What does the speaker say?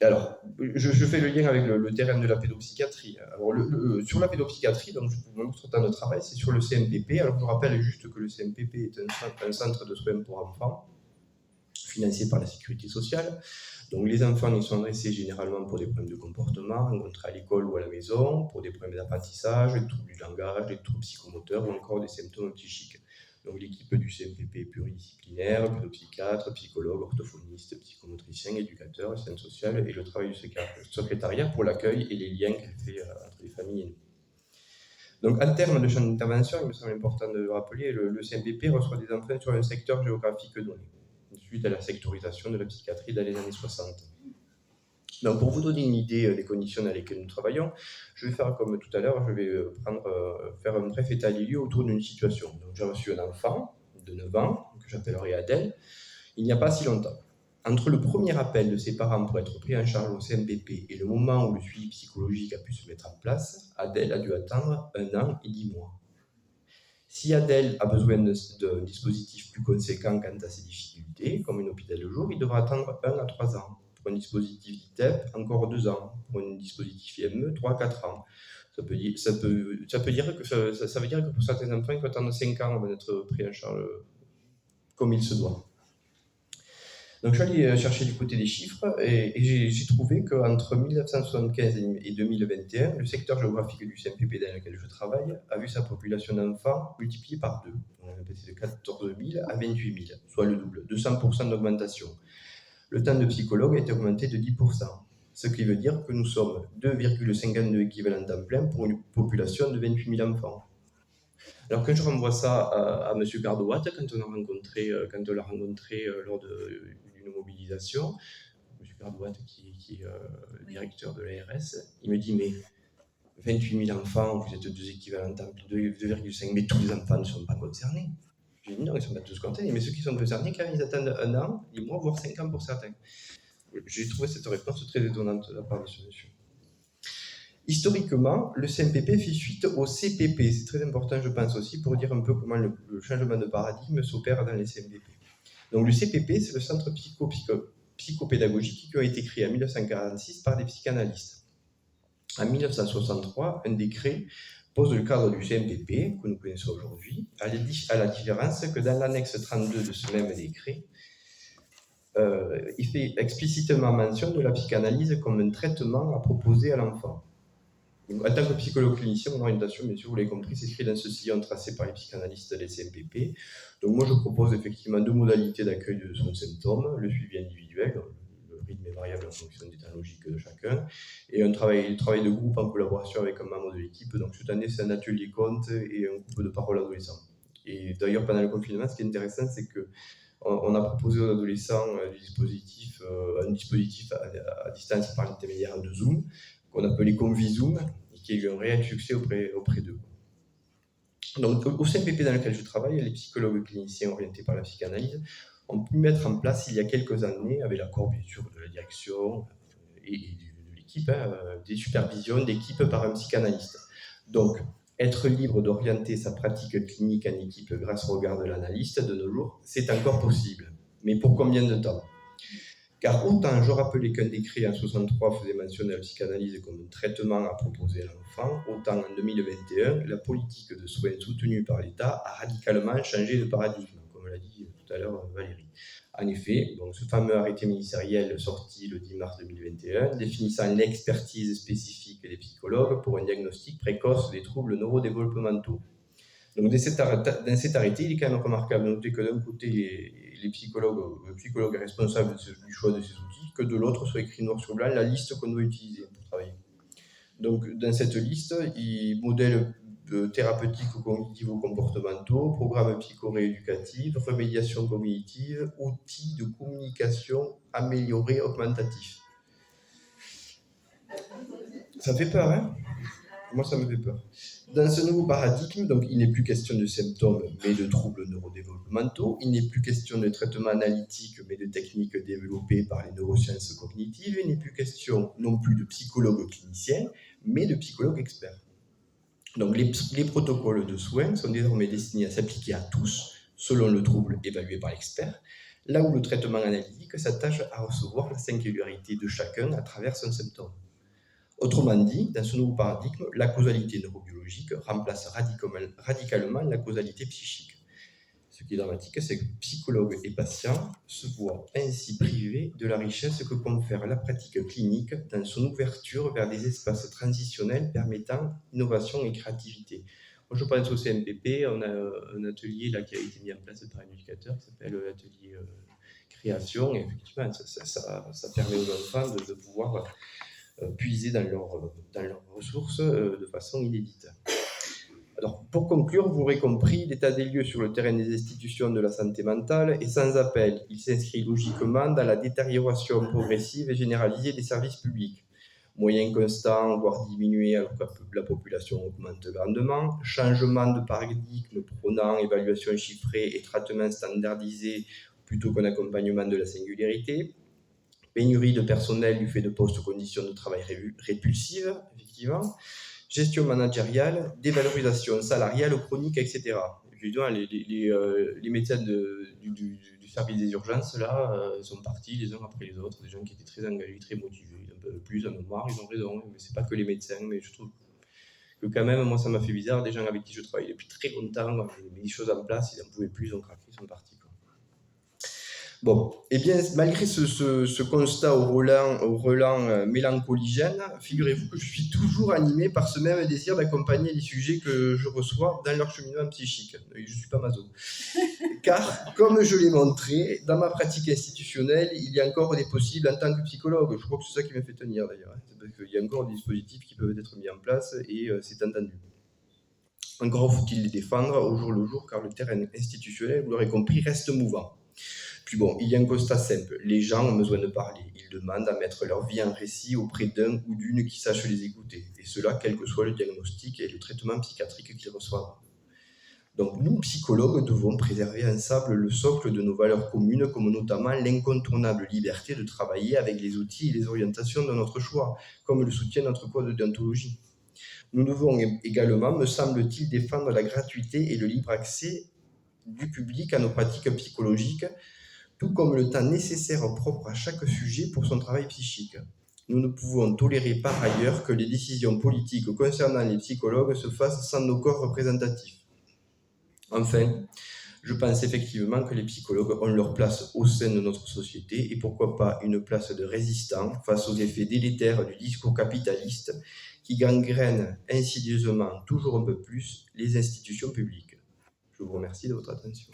Alors, je fais le lien avec le terrain de la pédopsychiatrie. Alors, sur la pédopsychiatrie, donc, notre temps de travail, c'est sur le CMPP. Alors, je rappelle juste que le CMPP est un centre de soins pour enfants financé par la sécurité sociale. Donc, les enfants y sont adressés généralement pour des problèmes de comportement, rencontrés à l'école ou à la maison, pour des problèmes d'apprentissage, des troubles du langage, des troubles psychomoteurs ou encore des symptômes psychiques. Donc, l'équipe du CMPP est pluridisciplinaire, pédopsychiatre, psychologue, orthophoniste, psychomotricien, éducateur, assistante sociale et le travail du secrétariat pour l'accueil et les liens qu'elle fait entre les familles et nous. Donc, en termes de champ d'intervention, il me semble important de le rappeler, le CMPP reçoit des enfants sur un secteur géographique donné, suite à la sectorisation de la psychiatrie dans les années 60. Donc, pour vous donner une idée des conditions dans lesquelles nous travaillons, je vais faire comme tout à l'heure, je vais faire un bref état des lieux autour d'une situation. Donc, j'ai reçu un enfant de 9 ans, que j'appellerai Adèle, il n'y a pas si longtemps. Entre le premier appel de ses parents pour être pris en charge au CMPP et le moment où le suivi psychologique a pu se mettre en place, Adèle a dû attendre 1 an et 10 mois. Si Adèle a besoin d'un dispositif plus conséquent quant à ses difficultés, comme un hôpital de jour, il devra attendre 1 à 3 ans. Pour un dispositif d'ITEP, encore 2 ans. Pour un dispositif IME, 3 à 4 ans. Ça veut dire que pour certains enfants, il faut attendre 5 ans avant d'être pris en charge comme il se doit. Donc je suis allé chercher du côté des chiffres et j'ai trouvé qu'entre 1975 et 2021, le secteur géographique du CMPP dans lequel je travaille a vu sa population d'enfants multipliée par 2. On est passé de 14 000 à 28 000, soit le double, 200% d'augmentation. Le temps de psychologue a été augmenté de 10%, ce qui veut dire que nous sommes 2,52 équivalents temps plein pour une population de 28 000 enfants. Alors quand je renvoie ça à M. Gardouat, quand on l'a rencontré lors d'une mobilisation, M. Gardouat qui est directeur de l'ARS, il me dit mais 28 000 enfants, vous êtes 2 équivalents temps, 2,5, mais tous les enfants ne sont pas concernés. Je lui dis non, ils ne sont pas tous concernés, mais ceux qui sont concernés, quand ils attendent 1 an, 10 mois, voire 5 ans pour certains. J'ai trouvé cette réponse très étonnante de la part de ce monsieur. Historiquement, le CMPP fait suite au CPP. C'est très important, je pense aussi, pour dire un peu comment le changement de paradigme s'opère dans les CMPP. Donc le CPP, c'est le centre psychopédagogique qui a été créé en 1946 par des psychanalystes. En 1963, un décret pose le cadre du CMPP, que nous connaissons aujourd'hui, à la différence que dans l'annexe 32 de ce même décret, il fait explicitement mention de la psychanalyse comme un traitement à proposer à l'enfant. En tant que psychologue clinicien, mon orientation, bien sûr, vous l'avez compris, s'inscrit dans ce sillon tracé par les psychanalystes des CMPP. Donc moi, je propose effectivement 2 modalités d'accueil de son symptôme, le suivi individuel, le rythme est variable en fonction des temps logiques de chacun, et un travail de groupe en collaboration avec un membre de l'équipe. Donc cette année, c'est un atelier conte et un groupe de parole adolescents. Et d'ailleurs, pendant le confinement, ce qui est intéressant, c'est qu'on a proposé aux adolescents un dispositif à distance par l'intermédiaire de Zoom, qu'on appelait Convizoom, et qui a eu un réel succès auprès d'eux. Donc, au CMPP dans lequel je travaille, les psychologues cliniciens orientés par la psychanalyse ont pu mettre en place, il y a quelques années, avec l'accord bien sûr de la direction et de l'équipe, des supervisions d'équipe par un psychanalyste. Donc, être libre d'orienter sa pratique clinique en équipe grâce au regard de l'analyste, de nos jours, c'est encore possible. Mais pour combien de temps ? Car autant je rappelais qu'un décret en 1963 faisait mention de la psychanalyse comme un traitement à proposer à l'enfant, autant en 2021, la politique de soins soutenue par l'État a radicalement changé de paradigme, comme l'a dit tout à l'heure Valérie. En effet, donc, ce fameux arrêté ministériel sorti le 10 mars 2021, définissant l'expertise spécifique des psychologues pour un diagnostic précoce des troubles neurodéveloppementaux. Donc, dans cet arrêté, il est quand même remarquable de noter que d'un côté, le psychologue est responsable du choix de ces outils, que de l'autre soit écrit noir sur blanc la liste qu'on doit utiliser pour travailler. Donc, dans cette liste, il modèle thérapeutiques cognitivo-comportementaux, programmes psycho-rééducatifs, remédiation cognitive, outils de communication améliorés augmentatifs. Ça fait peur, hein ? Moi, ça me fait peur. Dans ce nouveau paradigme, donc, il n'est plus question de symptômes, mais de troubles neurodéveloppementaux. Il n'est plus question de traitement analytique, mais de techniques développées par les neurosciences cognitives. Il n'est plus question non plus de psychologues cliniciens, mais de psychologues experts. Donc, les protocoles de soins sont désormais destinés à s'appliquer à tous, selon le trouble évalué par l'expert. là où le traitement analytique s'attache à recevoir la singularité de chacun à travers son symptôme. Autrement dit, dans ce nouveau paradigme, la causalité neurobiologique remplace radicalement la causalité psychique. Ce qui est dramatique, c'est que psychologues et patients se voient ainsi privés de la richesse que confère la pratique clinique dans son ouverture vers des espaces transitionnels permettant innovation et créativité. Moi, je pense au CMPP, on a un atelier là, qui a été mis en place par un éducateur qui s'appelle l'atelier création, et effectivement, ça permet aux enfants de pouvoir puiser dans leurs ressources de façon inédite. Alors, pour conclure, vous aurez compris, l'état des lieux sur le terrain des institutions de la santé mentale est sans appel. Il s'inscrit logiquement dans la détérioration progressive et généralisée des services publics. Moyens constants, voire diminués alors que la population augmente grandement. Changement de paradigme prônant évaluation chiffrée et traitement standardisé plutôt qu'un accompagnement de la singularité. Pénurie de personnel du fait de conditions de travail répulsives, effectivement. Gestion managériale, dévalorisation salariale chronique, etc. Évidemment, les médecins du service des urgences, là, sont partis les uns après les autres, des gens qui étaient très engagés, très motivés, un peu plus, un peu marre, ils ont raison, mais c'est pas que les médecins, mais je trouve que quand même, moi, ça m'a fait bizarre, des gens avec qui je travaille depuis très longtemps, j'ai mis des choses en place, ils n'en pouvaient plus, ils ont craqué, ils sont partis, quoi. Bon, eh bien, malgré ce constat au relent mélancoligène, figurez-vous que je suis toujours animé par ce même désir d'accompagner les sujets que je reçois dans leur cheminement psychique. Je ne suis pas maso. Car, comme je l'ai montré, dans ma pratique institutionnelle, il y a encore des possibles en tant que psychologue. Je crois que c'est ça qui m'a fait tenir d'ailleurs. C'est parce qu'il y a encore des dispositifs qui peuvent être mis en place et c'est entendu. Encore faut-il les défendre au jour le jour, car le terrain institutionnel, vous l'aurez compris, reste mouvant. Puis bon, il y a un constat simple, les gens ont besoin de parler, ils demandent à mettre leur vie en récit auprès d'un ou d'une qui sache les écouter, et cela quel que soit le diagnostic et le traitement psychiatrique qu'ils reçoivent. Donc nous, psychologues, devons préserver ensemble le socle de nos valeurs communes, comme notamment l'incontournable liberté de travailler avec les outils et les orientations de notre choix, comme le soutient notre code de déontologie. Nous devons également, me semble-t-il, défendre la gratuité et le libre accès du public à nos pratiques psychologiques, tout comme le temps nécessaire propre à chaque sujet pour son travail psychique. Nous ne pouvons tolérer par ailleurs que les décisions politiques concernant les psychologues se fassent sans nos corps représentatifs. Enfin, je pense effectivement que les psychologues ont leur place au sein de notre société et pourquoi pas une place de résistant face aux effets délétères du discours capitaliste qui gangrène insidieusement toujours un peu plus les institutions publiques. Je vous remercie de votre attention.